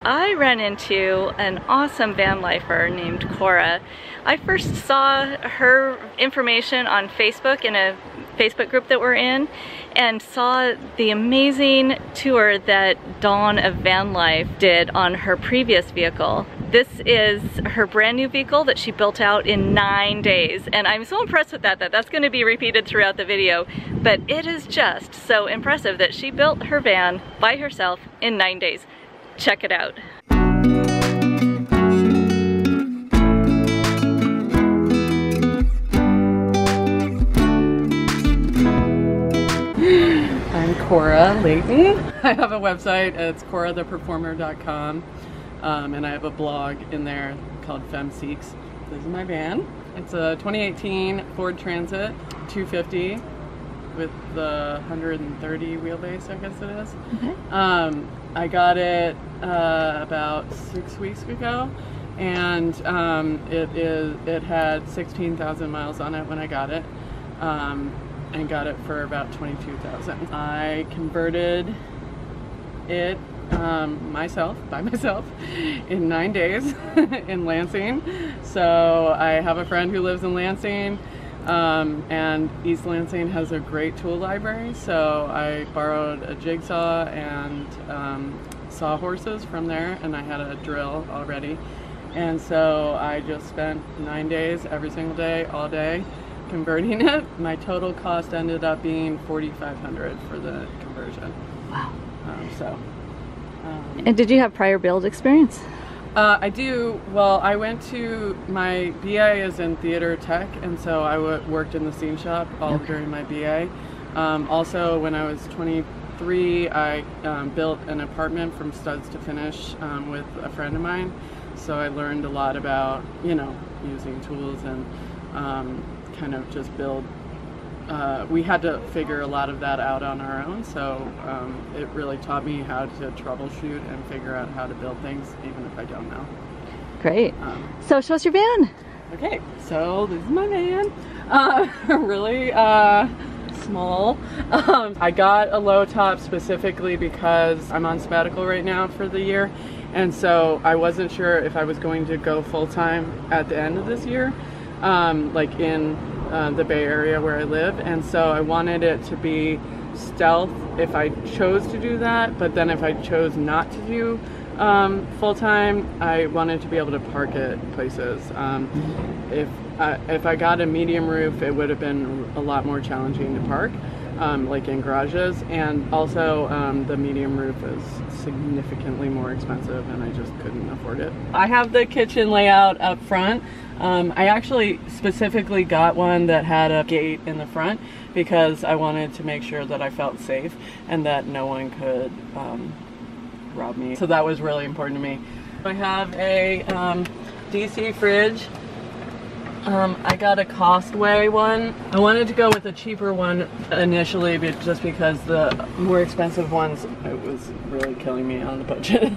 I ran into an awesome van lifer named Cora. I first saw her information on Facebook in a Facebook group that we're in, and saw the amazing tour that Dawn of Van Life did on her previous vehicle. This is her brand new vehicle that she built out in 9 days, and I'm so impressed with that that's going to be repeated throughout the video, but it is just so impressive that she built her van by herself in 9 days. Check it out. I'm Cora Layton. I have a website, it's coratheperformer.com, and I have a blog in there called FemSeeks. This is my van. It's a 2018 Ford Transit 250 with the 130 wheelbase, I guess it is. Okay. I got it about 6 weeks ago, and it had 16,000 miles on it when I got it. And got it for about $22,000. I converted it by myself in 9 days in Lansing. So I have a friend who lives in Lansing, and East Lansing has a great tool library. So I borrowed a jigsaw and sawhorses from there, and I had a drill already. And so I just spent 9 days every single day, all day, converting it. My total cost ended up being $4,500 for the conversion. Wow. And did you have prior build experience? I do. Well, I went to, my BA is in theater tech, and so I worked in the scene shop all during my BA. Also, when I was 23, I built an apartment from studs to finish with a friend of mine. So I learned a lot about, you know, using tools and kind of just build. We had to figure a lot of that out on our own, so it really taught me how to troubleshoot and figure out how to build things even if I don't know. Great. So show us your van. Okay, so this is my van. Really small. I got a low top specifically because I'm on sabbatical right now for the year, and so I wasn't sure if I was going to go full-time at the end of this year. Like in the Bay Area where I live, and so I wanted it to be stealth if I chose to do that, but then if I chose not to do full-time, I wanted to be able to park it places. If I got a medium roof, it would have been a lot more challenging to park, like in garages, and also the medium roof is significantly more expensive and I just couldn't afford it. I have the kitchen layout up front. I actually specifically got one that had a gate in the front because I wanted to make sure that I felt safe and that no one could rob me. So that was really important to me. I have a DC fridge. I got a Costway one. I wanted to go with a cheaper one initially, but just because the more expensive ones, it was really killing me on the budget.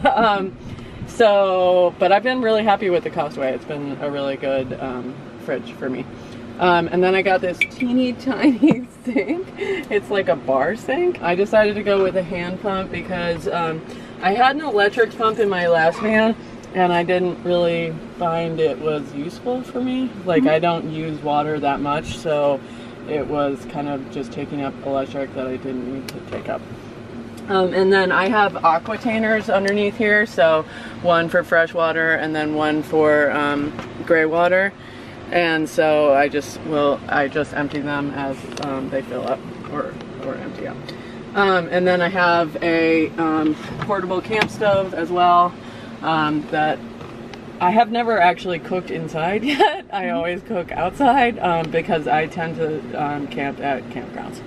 But I've been really happy with the Costway. It's been a really good fridge for me. And then I got this teeny tiny sink. It's like a bar sink. I decided to go with a hand pump because I had an electric pump in my last van, and I didn't really find it was useful for me. Like, I don't use water that much, so it was kind of just taking up electric that I didn't need to take up. And then I have aquatainers underneath here, so one for fresh water and then one for gray water. And so I just empty them as they fill up or empty out. And then I have a portable camp stove as well that I have never actually cooked inside yet. I always cook outside because I tend to camp at campgrounds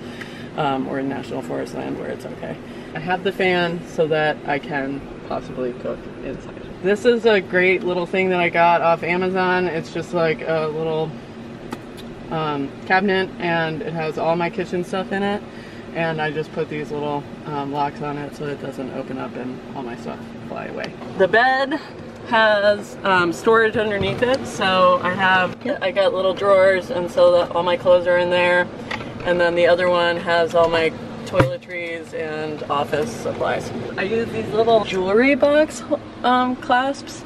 or in national forest land where it's okay. I have the fan so that I can possibly cook inside. This is a great little thing that I got off Amazon. It's just like a little cabinet, and it has all my kitchen stuff in it. And I just put these little locks on it so it doesn't open up and all my stuff fly away. The bed has storage underneath it, so I got little drawers, and so that all my clothes are in there. And then the other one has all my toiletries and office supplies. I use these little jewelry box clasps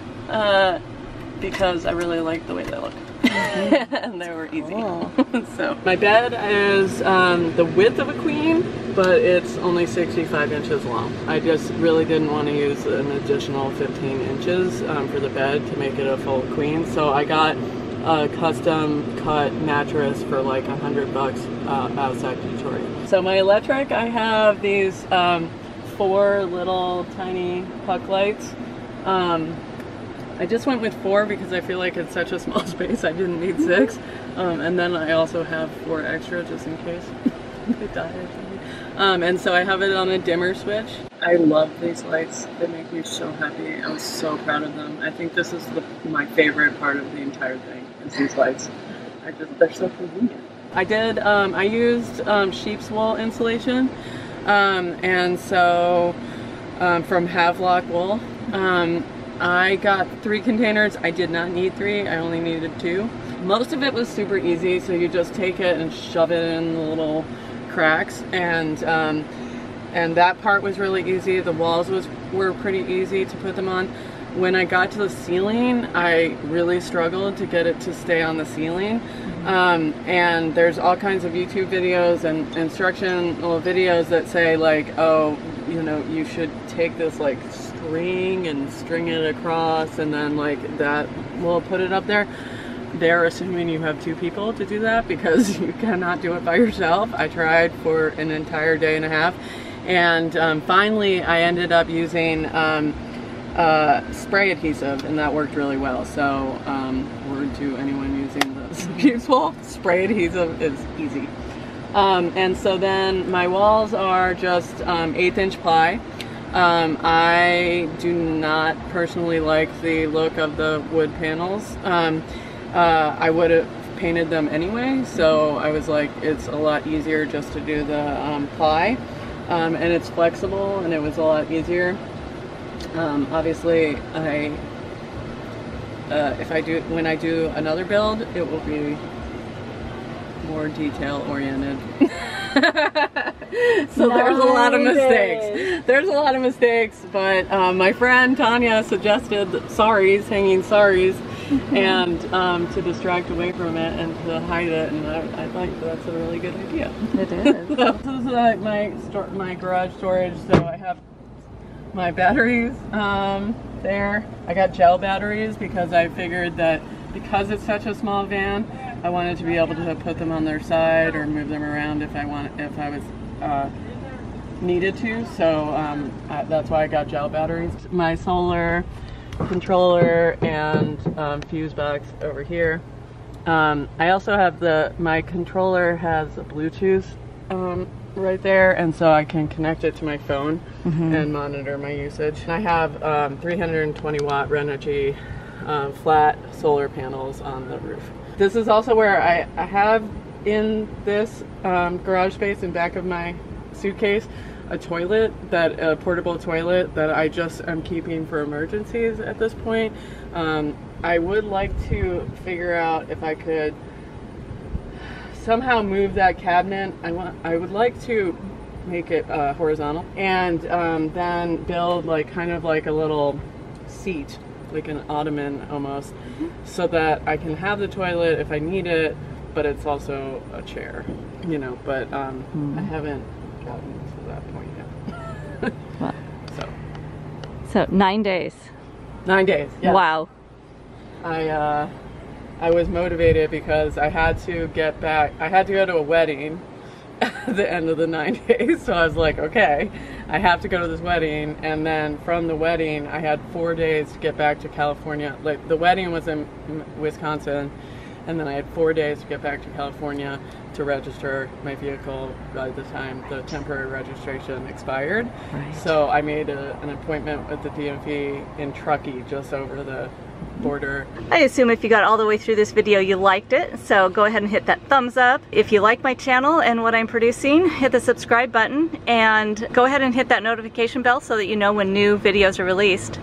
because I really like the way they look. And they were easy. Oh. So my bed is the width of a queen, but it's only 65 inches long. I just really didn't want to use an additional 15 inches for the bed to make it a full queen. So I got a custom cut mattress for like $100 outside Detroit. So my electric, I have these 4 little tiny puck lights. I just went with 4 because I feel like it's such a small space. I didn't need 6. And then I also have 4 extra just in case they die or something. And so I have it on a dimmer switch. I love these lights. They make me so happy. I was so proud of them. I think this is my favorite part of the entire thing, is these lights. They're so convenient. I used sheep's wool insulation. And so from Havelock Wool. I got 3 containers. I did not need 3, I only needed 2. Most of it was super easy, so you just take it and shove it in the little cracks, and that part was really easy. The walls were pretty easy to put them on. When I got to the ceiling, I really struggled to get it to stay on the ceiling. And there's all kinds of YouTube videos and instructional videos that say like, oh, you know, you should take this like string and string it across, and then like that will put it up there. They're assuming you have 2 people to do that because you cannot do it by yourself. I tried for an entire day and a half, and finally I ended up using spray adhesive, and that worked really well. So word to anyone using the sheep's wool, spray adhesive is easy. And so then my walls are just 1/8 inch ply. I do not personally like the look of the wood panels. I would have painted them anyway, so I was like, it's a lot easier just to do the ply, and it's flexible, and it was a lot easier. Obviously, when I do another build, it will be more detail oriented. So there's a lot of mistakes. There's a lot of mistakes, but my friend Tanya suggested saris, hanging saris, and to distract away from it and to hide it, and I think that's a really good idea. It is. So this is my garage storage. So I have my batteries there. I got gel batteries because I figured that because it's such a small van, I wanted to be able to put them on their side or move them around if I was needed to. So that's why I got gel batteries. My solar controller and fuse box over here. I also have my controller has a Bluetooth right there, and so I can connect it to my phone and monitor my usage. I have 320 watt Renogy flat solar panels on the roof. This is also where I have in this garage space in back of my suitcase a toilet, a portable toilet that I just am keeping for emergencies at this point. I would like to figure out if I could somehow move that cabinet. I would like to make it horizontal, and then build like kind of like a little seat, like an ottoman almost, so that I can have the toilet if I need it, but it's also a chair, you know, but I haven't gotten to that point yet. Wow. So 9 days. 9 days, yes. Wow. I was motivated because I had to get back. I had to go to a wedding at the end of the 9 days, so I was like, okay, I have to go to this wedding, and then from the wedding I had 4 days to get back to California. Like, the wedding was in Wisconsin, and then I had 4 days to get back to California to register my vehicle by the time the temporary registration expired. Right. So I made an appointment with the DMV in Truckee, just over the border. I assume if you got all the way through this video you liked it, so go ahead and hit that thumbs up. If you like my channel and what I'm producing, hit the subscribe button, and go ahead and hit that notification bell so that you know when new videos are released.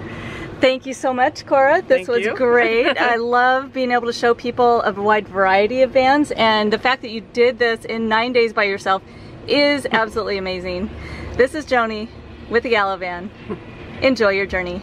Thank you so much, Cora. This was great. I love being able to show people a wide variety of vans, and the fact that you did this in 9 days by yourself is absolutely amazing. This is Joni with TheGalavan. Enjoy your journey.